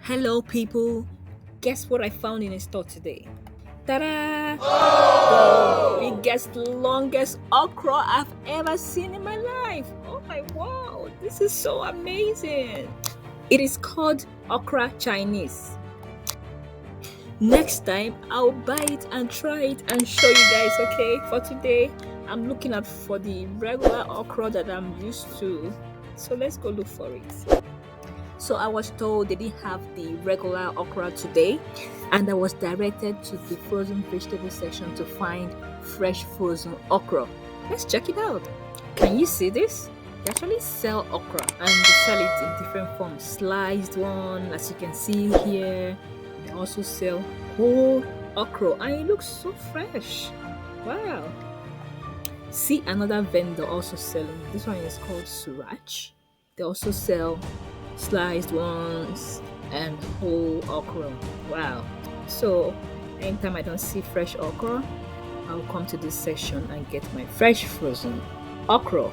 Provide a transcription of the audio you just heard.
Hello, people. Guess what I found in a store today? Ta-da! The biggest, longest okra I've ever seen in my life. Oh my wow! This is so amazing. It is called okra Chinese. Next time, I'll buy it and try it and show you guys. Okay, for today, I'm looking out for the regular okra that I'm used to. So let's go look for it. So I was told they didn't have the regular okra today, and I was directed to the frozen vegetable section to find fresh frozen okra. Let's check it out. Can you see this? They actually sell okra and they sell it in different forms. Sliced one, as you can see here. They also sell whole okra and it looks so fresh. Wow. See another vendor also selling. This one is called Suraj. They also sell sliced ones and whole okra. Wow. So anytime I don't see fresh okra, I'll come to this section and get my fresh frozen okra.